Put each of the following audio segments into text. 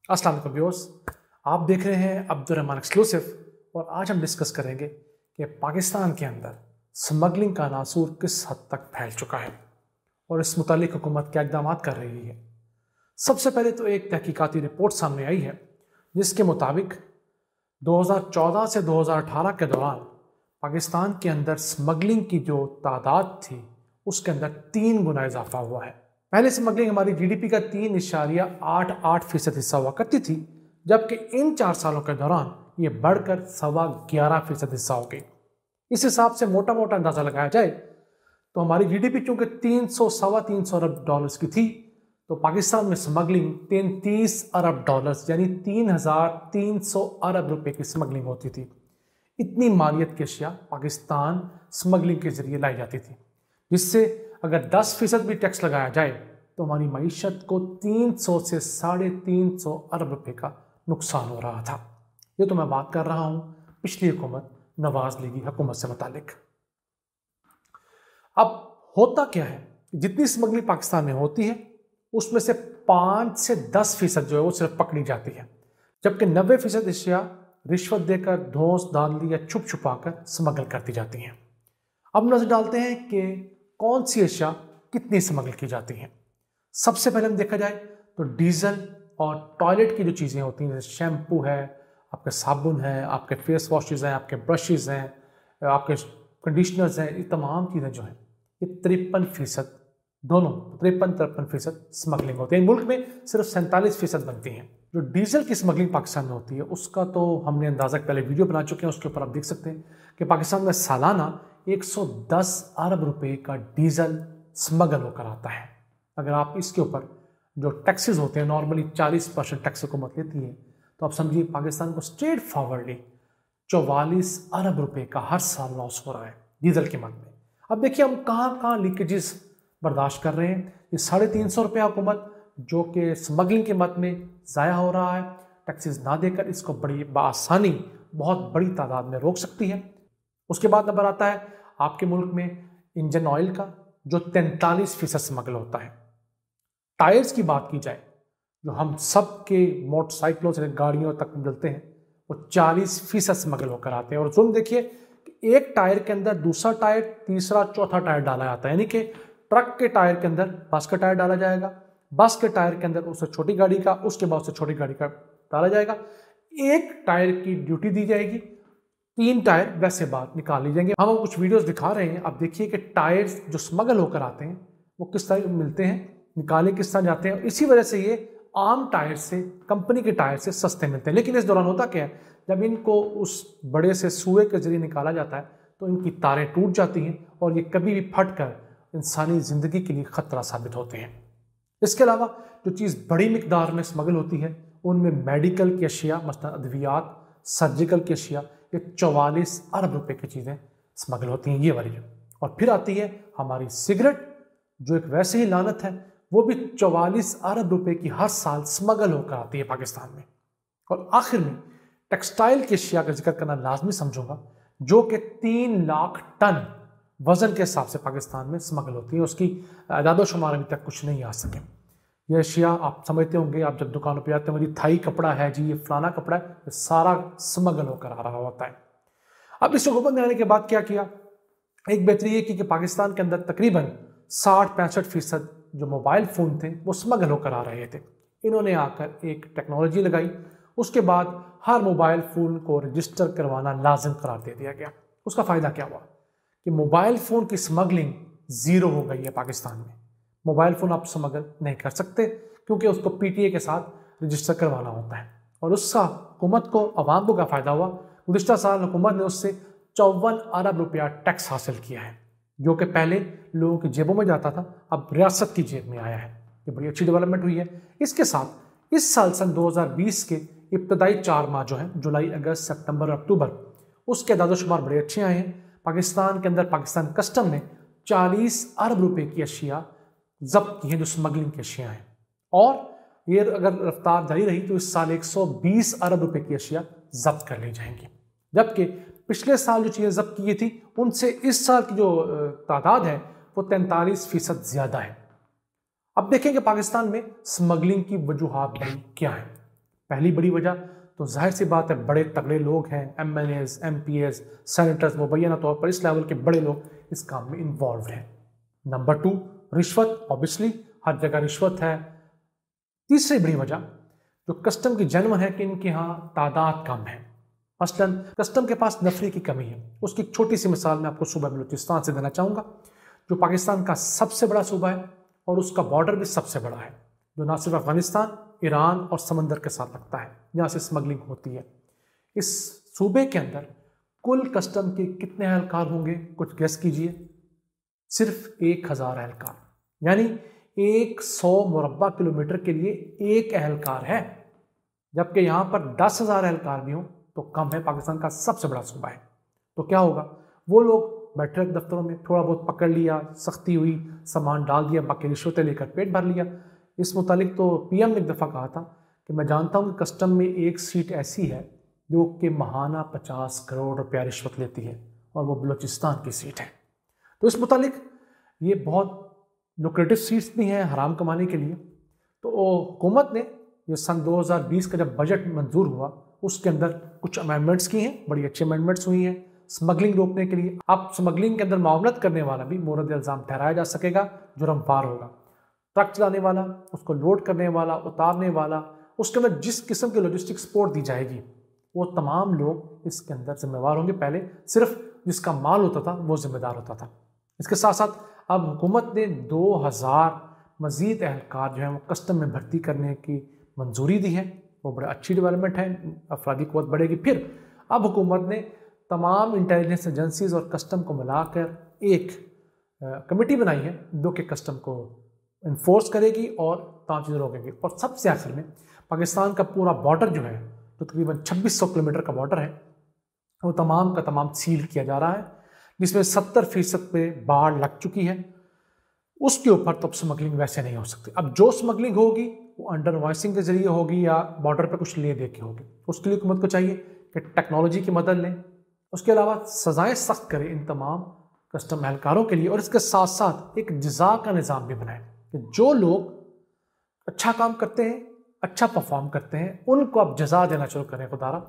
अस्सलाम वालेकुम व्यूअर्स, आप देख रहे हैं अब्दुर्रहमान एक्सक्लूसिव और आज हम डिस्कस करेंगे कि पाकिस्तान के अंदर स्मगलिंग का नासूर किस हद तक फैल चुका है और इस मुतालिक हुकूमत क्या इकदाम कर रही है। सबसे पहले तो एक तहकीकाती रिपोर्ट सामने आई है जिसके मुताबिक 2014 से 2018 के दौरान पाकिस्तान के अंदर स्मगलिंग की जो तादाद थी उसके अंदर 3 गुना इजाफा हुआ है। पहले स्मगलिंग हमारी जीडीपी का 3.88% हिस्सा हुआ करती थी, जबकि इन 4 सालों के दौरान ये बढ़कर 11.25% हिस्सा हो गई। इस हिसाब से मोटा मोटा अंदाजा लगाया जाए तो हमारी जीडीपी चूंकि 300 अरब डॉलर्स की थी, तो पाकिस्तान में स्मगलिंग 33 अरब डॉलर्स यानी 3,300 अरब रुपए की स्मगलिंग होती थी। इतनी मालियत की अशिया पाकिस्तान स्मगलिंग के जरिए लाई जाती थी, जिससे अगर 10% भी टैक्स लगाया जाए तो हमारी मईशत को 300 से 350 अरब रुपए का नुकसान हो रहा था। ये तो मैं बात कर रहा हूं पिछली हुकूमत नवाज लीगी हुकूमत से मुतालिक। अब होता क्या है, जितनी स्मगलिंग पाकिस्तान में होती है उसमें से 5 से 10% जो है वो सिर्फ पकड़ी जाती है, जबकि 90% अशिया रिश्वत देकर, धौंस धांधली या छुप छुपा कर स्मगल करती जाती हैं। अब नजर डालते हैं कि कौन सी अशिया कितनी स्मगल की जाती हैं। सबसे पहले हम देखा जाए तो डीजल और टॉयलेट की जो चीज़ें होती हैं, जैसे शैम्पू है, आपके साबुन है, आपके फेस वॉशेज़ हैं, आपके ब्रशेज़ हैं, आपके कंडीशनर्स हैं, ये तमाम चीज़ें जो हैं ये 53% दोनों 53-53% स्मगलिंग होती है। मुल्क में सिर्फ 47% बनती हैं। जो डीजल की स्मगलिंग पाकिस्तान में होती है उसका तो हमने अंदाज़ा पहले वीडियो बना चुके हैं, उसके ऊपर आप देख सकते हैं कि पाकिस्तान में सालाना 110 अरब रुपए का डीजल स्मगल होकर आता है। अगर आप इसके ऊपर जो टैक्सेस होते हैं, नॉर्मली 40% टैक्स हुकूमत लेती है, तो आप समझिए पाकिस्तान को स्ट्रेट फॉरवर्डली 44 अरब रुपए का हर साल लॉस हो रहा है डीजल की मद में। अब देखिए हम कहाँ कहाँ लीकेजेस बर्दाश्त कर रहे हैं। ये 350 रुपये हुकूमत जो कि स्मगलिंग के मद में ज़ाया हो रहा है, टैक्सेस ना देकर इसको बड़ी बआसानी बहुत बड़ी तादाद में रोक सकती है। उसके बाद नंबर आता है आपके मुल्क में इंजन ऑयल का, जो 43% स्मगल होता है। टायर्स की बात की जाए, जो हम सब के मोटरसाइकिलों से गाड़ियों तक मिलते हैं, वो 40% स्मगल होकर आते हैं। और तुम देखिए कि एक टायर के अंदर दूसरा टायर, तीसरा, चौथा टायर डाला जाता है, यानी कि ट्रक के टायर के अंदर बस का टायर डाला जाएगा, बस के टायर के अंदर उससे छोटी गाड़ी का, उसके बाद उससे छोटी गाड़ी का डाला जाएगा। एक टायर की ड्यूटी दी जाएगी, 3 टायर वैसे बाहर निकाल ली जाएंगे। हम कुछ वीडियोस दिखा रहे हैं, आप देखिए कि टायर्स जो स्मगल होकर आते हैं वो किस तरह मिलते हैं, निकाले किस तरह जाते हैं। इसी वजह से ये आम टायर से, कंपनी के टायर से सस्ते मिलते हैं। लेकिन इस दौरान होता क्या है, जब इनको उस बड़े से सुए के जरिए निकाला जाता है तो इनकी तारें टूट जाती हैं और ये कभी भी फट कर इंसानी ज़िंदगी के लिए ख़तरा साबित होते हैं। इसके अलावा जो चीज़ बड़ी मिकदार में स्मगल होती है उनमें मेडिकल की अशिया, मसलन अद्वियात, सर्जिकल की अशिया, ये 44 अरब रुपए की चीज़ें स्मगल होती हैं, ये वाली। और फिर आती है हमारी सिगरेट, जो एक वैसे ही लानत है, वो भी 44 अरब रुपए की हर साल स्मगल होकर आती है पाकिस्तान में। और आखिर में टेक्सटाइल की अशिया का जिक्र करना लाजमी समझूंगा, जो कि 3 लाख टन वजन के हिसाब से पाकिस्तान में स्मगल होती है। उसकी आदादो शुमार अभी तक कुछ नहीं आ सके। यह अशिया आप समझते होंगे, आप जब दुकानों पर जाते हैं, मेरी थाई कपड़ा है जी, ये फलाना कपड़ा है, ये सारा स्मगल होकर आ रहा होता है। अब इस हुकूमत में आने के बाद क्या किया, एक बेहतरी ये की कि पाकिस्तान के अंदर तकरीबन 60-65% जो मोबाइल फ़ोन थे वो स्मगल होकर आ रहे थे। इन्होंने आकर एक टेक्नोलॉजी लगाई, उसके बाद हर मोबाइल फ़ोन को रजिस्टर करवाना लाजिम करार दे दिया गया। उसका फ़ायदा क्या हुआ कि मोबाइल फ़ोन की स्मगलिंग ज़ीरो हो गई है पाकिस्तान में। मोबाइल फ़ोन आप स्मगल नहीं कर सकते क्योंकि उसको पीटीए के साथ रजिस्टर करवाना होता है। और उसका हुकूमत को, अवाम को क्या फ़ायदा हुआ, गुज़िश्ता साल हुकूमत ने उससे 54 अरब रुपया टैक्स हासिल किया है, जो कि पहले लोगों की जेबों में जाता था, अब रियासत की जेब में आया है। ये बड़ी अच्छी डेवलपमेंट हुई है। इसके साथ इस साल सन 2020 के इब्तदाई 4 माह जो हैं, जुलाई, अगस्त, सितंबर, अक्टूबर, उसके आदादोशुमार बड़े अच्छे आए हैं। पाकिस्तान के अंदर पाकिस्तान कस्टम ने 40 अरब रुपए की अशिया जब्त की हैं, जो स्मगलिंग की अशिया हैं। और ये अगर रफ्तार जारी रही तो इस साल 120 अरब रुपए की अशिया जब्त कर ली जाएंगी, जबकि पिछले साल जो चीज़ें जब्त की थी उनसे इस साल की जो तादाद है वो 43% ज़्यादा है। अब देखें कि पाकिस्तान में स्मगलिंग की वजूहात बड़ी क्या है। पहली बड़ी वजह तो जाहिर सी बात है, बड़े तगड़े लोग हैं, MLAs, MPs, सेनेटर्स, मुबैना तौर पर इस लेवल के बड़े लोग इस काम में इन्वॉल्व हैं। नंबर 2, रिश्वत, ऑब्वियसली हर जगह रिश्वत है। तीसरी बड़ी वजह जो कस्टम की जन्म है कि इनके यहाँ तादाद कम है। मसलन कस्टम के पास नफरी की कमी है। उसकी एक छोटी सी मिसाल मैं आपको सूबा बलूचिस्तान से देना चाहूँगा, जो पाकिस्तान का सबसे बड़ा सूबा है और उसका बॉर्डर भी सबसे बड़ा है, जो ना सिर्फ अफगानिस्तान, ईरान और समंदर के साथ लगता है, जहाँ से स्मगलिंग होती है। इस सूबे के अंदर कुल कस्टम के कितने एहलकार होंगे, कुछ गेस कीजिए। सिर्फ 1000 एहलकार, यानी 100 मुरब्बा किलोमीटर के लिए एक एहलकार है, जबकि यहाँ पर 10,000 एहलकार भी हों तो कम है। पाकिस्तान का सबसे बड़ा सूबा है। तो क्या होगा, वो लोग बैठे रहे दफ्तरों में, थोड़ा बहुत पकड़ लिया, सख्ती हुई, सामान डाल दिया, बाकी रिश्वतें लेकर पेट भर लिया। इस मुतालिक तो PM ने एक दफ़ा कहा था कि मैं जानता हूँ कि कस्टम में एक सीट ऐसी है जो कि महाना 50 करोड़ रुपया रिश्वत लेती है, और वो बलूचिस्तान की सीट है। तो इस मुतालिक ये बहुत लुक्रेटिव सीट्स भी हैं हराम कमाने के लिए। तो हुकूमत ने ये सन 2020 का जब बजट मंजूर हुआ, उसके अंदर कुछ अमेंडमेंट्स की हैं, बड़ी अच्छी अमेंडमेंट्स हुई हैं स्मगलिंग रोकने के लिए। अब स्मगलिंग के अंदर मामलत करने वाला भी मोरद इल्ज़ाम ठहराया जा सकेगा, जुर्मवार होगा। ट्रक चलाने वाला, उसको लोड करने वाला, उतारने वाला, उसके अंदर जिस किस्म की लॉजिस्टिक सपोर्ट दी जाएगी, वो तमाम लोग इसके अंदर जिम्मेवार होंगे। पहले सिर्फ जिसका माल होता था वो जिम्मेदार होता था। इसके साथ साथ अब हुकूमत ने 2000 मज़ीद एहलकार जो है वो कस्टम में भर्ती करने की मंजूरी दी है। वो बड़ा अच्छी डेवलपमेंट है, अफरादी क़ुव्वत बढ़ेगी। फिर अब हुकूमत ने तमाम इंटेलिजेंस एजेंसीज और कस्टम को मिलाकर एक कमेटी बनाई है जो कि कस्टम को इन्फोर्स करेगी और तमाम चीज़ें रोकेगी। और सबसे आखिर में पाकिस्तान का पूरा बॉर्डर जो है, जो तकरीबन 2600 किलोमीटर का बॉर्डर है, वो तमाम का तमाम सील किया जा रहा है, जिसमें 70% पे बाढ़ लग चुकी है। उसके ऊपर तो अब स्मगलिंग वैसे नहीं हो सकती। अब जो स्मगलिंग होगी वो अंडर वॉइसिंग के जरिए होगी या बॉर्डर पे कुछ ले दे के होगी। उसके लिए हुकूमत को चाहिए कि टेक्नोलॉजी की मदद लें। उसके अलावा सज़ाएं सख्त करें इन तमाम कस्टम एहलकारों के लिए, और इसके साथ साथ एक जज़ा का निज़ाम भी बनाएं कि जो लोग अच्छा काम करते हैं, अच्छा परफॉर्म करते हैं, उनको अब जज़ा देना शुरू करें। खुदारा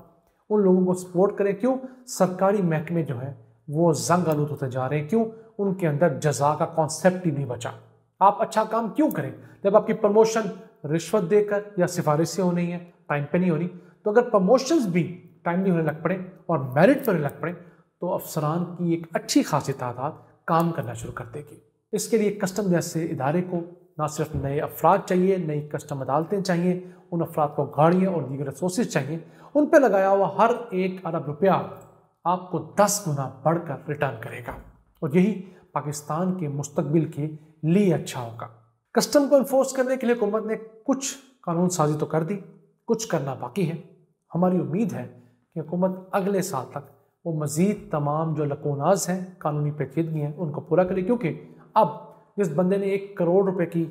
उन लोगों को सपोर्ट करें। क्यों सरकारी महकमे जो है वो जंग आलूद होते जा रहे हैं? क्यों उनके अंदर जज़ा का कॉन्सेप्ट ही नहीं बचा? आप अच्छा काम क्यों करें जब आपकी प्रमोशन रिश्वत देकर या सिफारिश से होनी है, टाइम पे नहीं होनी? तो अगर प्रमोशंस भी टाइमली होने लग पड़े और मेरिट पर लग पड़े तो अफसरान की एक अच्छी खासी तादाद काम करना शुरू कर देगी। इसके लिए कस्टम जैसे इदारे को ना सिर्फ नए अफराद चाहिए, नई कस्टम अदालतें चाहिए, उन अफराद को गाड़ियाँ और दीगर रिसोर्सेज चाहिए। उन पर लगाया हुआ हर 1 अरब रुपया आपको 10 गुना बढ़कर रिटर्न करेगा, और यही पाकिस्तान के मुस्तकबिल के लिए अच्छा होगा। कस्टम को इन्फोर्स करने के लिए हुकूमत ने कुछ कानून साजी तो कर दी, कुछ करना बाकी है। हमारी उम्मीद है कि हुकूमत अगले साल तक वो मज़ीद तमाम जो लकूनाज हैं, कानूनी पेचीदगी हैं, उनको पूरा करे, क्योंकि अब जिस बंदे ने 1 करोड़ रुपए की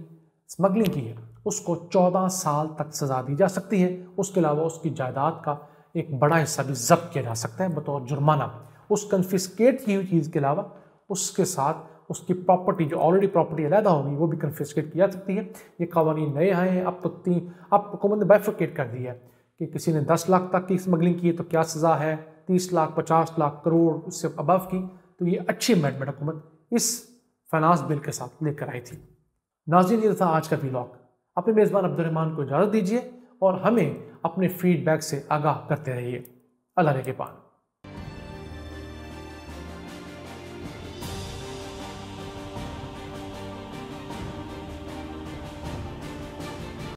स्मगलिंग की है उसको 14 साल तक सज़ा दी जा सकती है। उसके अलावा उसकी जायदाद का एक बड़ा हिस्सा भी जब्त किया जा सकता है बतौर जुर्माना। उस कन्फिस्केट की हुई चीज़ के अलावा उसके साथ उसकी प्रॉपर्टी जो ऑलरेडी प्रॉपर्टी अलहदा होगी वो भी कन्फिस्केट की जा सकती है। ये कानून नए आए हैं। अब हुकूमत ने बाइफरकेट कर दिया है कि किसी ने 10 लाख तक की स्मगलिंग की है तो क्या सज़ा है, 30 लाख, 50 लाख, करोड़, उससे अबव की। तो ये अच्छी अमेंडमेंट हुकूमत इस फाइनेंस बिल के साथ लेकर आई थी। नाज़रीन, ये था आज का व्लॉग। अपने मेज़बान अब्दुर्रहमान को इजाज़त दीजिए और हमें अपने फीडबैक से आगाह करते रहिए। अल्लाह ने के पान।